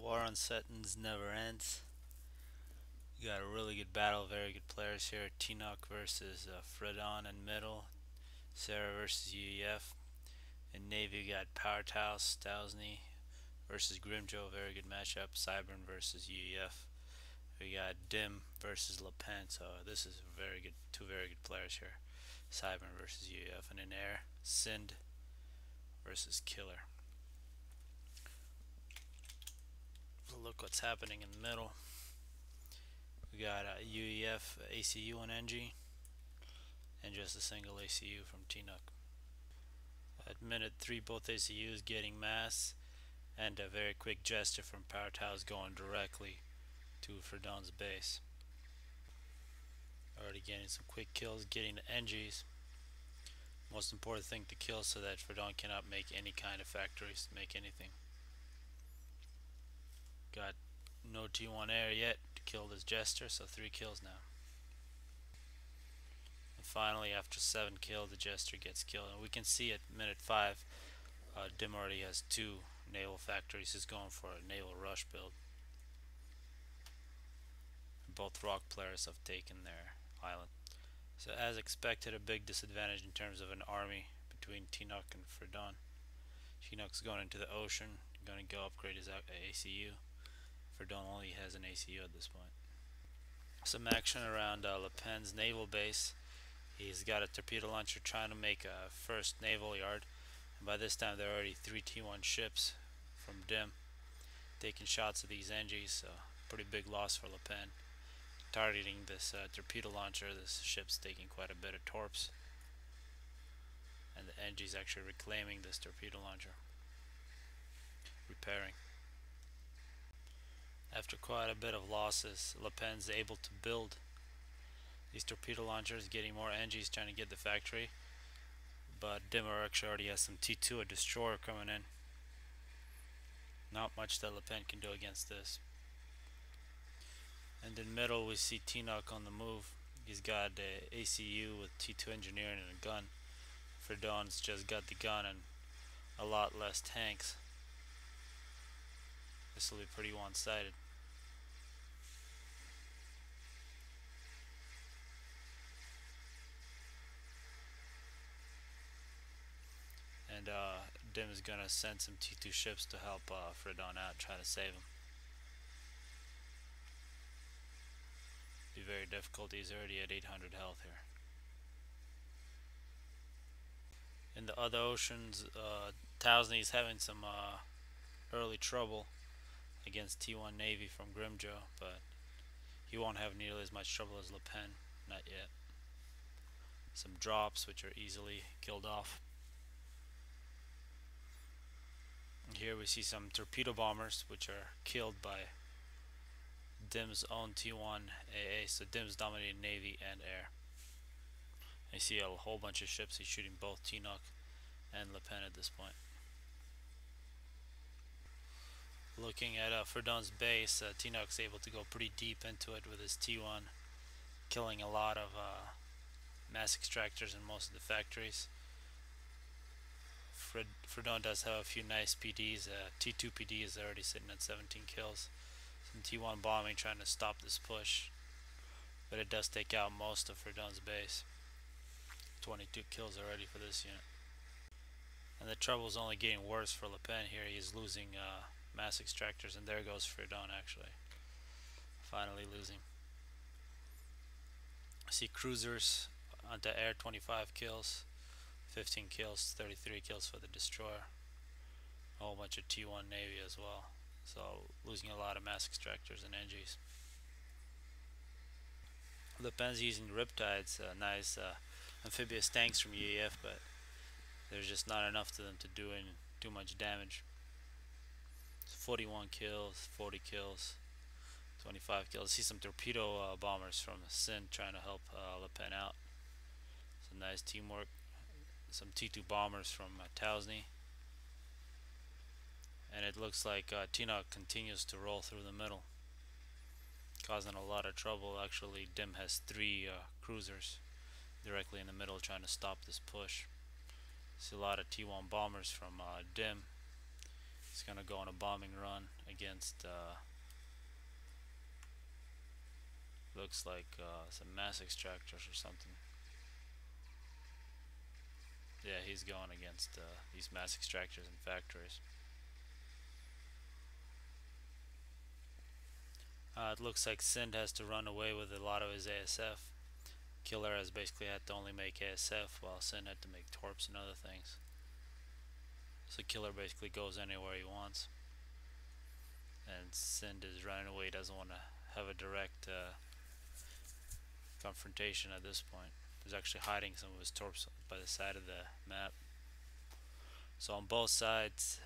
war on Setons never ends. You got a really good battle, very good players here. Tnuk versus Fredon in middle. Sarah versus UEF. In Navy, you got Tausney versus Grimjoe, very good matchup. Cybern versus UEF. We got Dim versus Lappen, so this is very good. Two very good players here. Cybern versus UEF. And in air, Synd versus Killer. Look what's happening in the middle. We got UEF, ACU, and NG, and just a single ACU from tnuk. At minute 3, both ACUs getting mass, and a very quick gesture from Powertows going directly to Fredon's base. Already getting some quick kills, getting the NGs. Most important thing to kill so that Fredon cannot make any kind of factories, make anything. Got no T1 air yet to kill this jester, so 3 kills now. And finally, after 7 kills, the jester gets killed. And we can see at minute 5, Dim already has 2 naval factories. He's going for a naval rush build. Both rock players have taken their island. So as expected, a big disadvantage in terms of an army between tnuk and Fredon. Tnuk's going into the ocean, going to go upgrade his ACU. Fredon only has an ACU at this point. Some action around Lappen's naval base. He's got a torpedo launcher trying to make a first naval yard, and by this time there are already 3 T1 ships from Dim taking shots at these NGs, so pretty big loss for Lappen. Targeting this torpedo launcher, this ship's taking quite a bit of torps, and the NG's actually reclaiming this torpedo launcher, repairing. After quite a bit of losses, Lappen's able to build these torpedo launchers, getting more NGs trying to get the factory, but Dim actually already has some T2, a destroyer coming in. Not much that Lappen can do against this. And in middle we see tnuk on the move. He's got a ACU with T2 engineering and a gun. Fredon's just got the gun and a lot less tanks. This will be pretty one-sided. And Dim is gonna send some T2 ships to help Fredon out, try to save him. Be very difficult. He's already at 800 health here. In the other oceans, Tausney is having some early trouble against T1 Navy from Grimjoe, but he won't have nearly as much trouble as Lappen, not yet. Some drops which are easily killed off. And here we see some torpedo bombers which are killed by Dim's own T1 AA, so Dim's dominating Navy and air. I see a whole bunch of ships. He's shooting both tnuk and Lappen at this point. Looking at Fredon's base, tnuk's able to go pretty deep into it with his T1, killing a lot of mass extractors in most of the factories. Fredon does have a few nice PDs. T2 PD is already sitting at 17 kills. Some T1 bombing trying to stop this push, but it does take out most of Fredon's base. 22 kills already for this unit. And the trouble is only getting worse for Lappen here. He's losing mass extractors, and there goes Fredon actually. Finally losing. I see cruisers onto air, 25 kills, 15 kills, 33 kills for the destroyer. A whole bunch of T1 Navy as well. So losing a lot of mass extractors and NGs. Lappen's using Riptides, nice amphibious tanks from UEF, but there's just not enough to them to do much damage. 41 kills, 40 kills, 25 kills. See some torpedo bombers from Synd trying to help Lappen out. Some nice teamwork. Some T2 bombers from Tausney. And it looks like tnuk continues to roll through the middle, causing a lot of trouble. Actually, Dim has 3 cruisers directly in the middle trying to stop this push. See a lot of T1 bombers from Dim He's gonna go on a bombing run against looks like some mass extractors or something. Yeah, he's going against these mass extractors and factories. It looks like Sind has to run away with a lot of his ASF. Killer has basically had to only make ASF, while Sind had to make torps and other things. So Killer basically goes anywhere he wants. And Sind is running away, doesn't want to have a direct confrontation at this point. He's actually hiding some of his torps by the side of the map. So on both sides,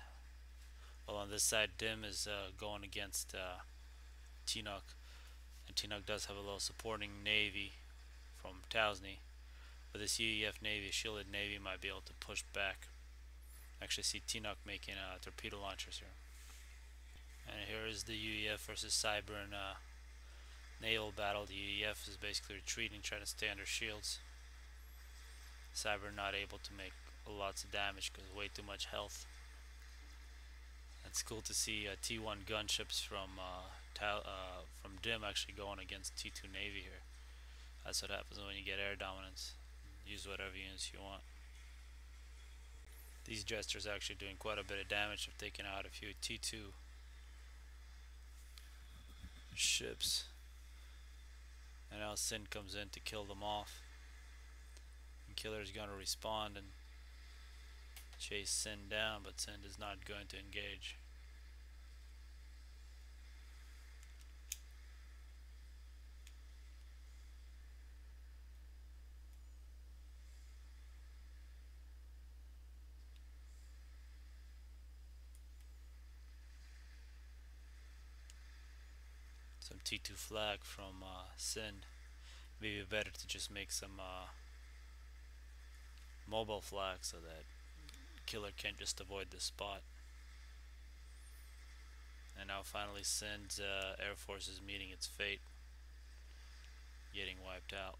well, on this side, Dim is going against tnuk, and tnuk does have a little supporting navy from Tausney. But this UEF navy, shielded navy, might be able to push back. Actually, see tnuk making torpedo launchers here. And here is the UEF versus Cyber naval battle. The UEF is basically retreating, trying to stay under shields. Cyber not able to make lots of damage because way too much health. It's cool to see T1 gunships from Dim actually going against T2 Navy here. That's what happens when you get air dominance. Use whatever units you want. These jesters are actually doing quite a bit of damage. They've taken out a few T2 ships. And now Sind comes in to kill them off. And Killer's going to respond and chase Sind down, but Sind is not going to engage. Some T2 flag from Sind. Maybe better to just make some mobile flags so that Killer can't just avoid this spot. And now finally Sind's Air Force is meeting its fate, getting wiped out.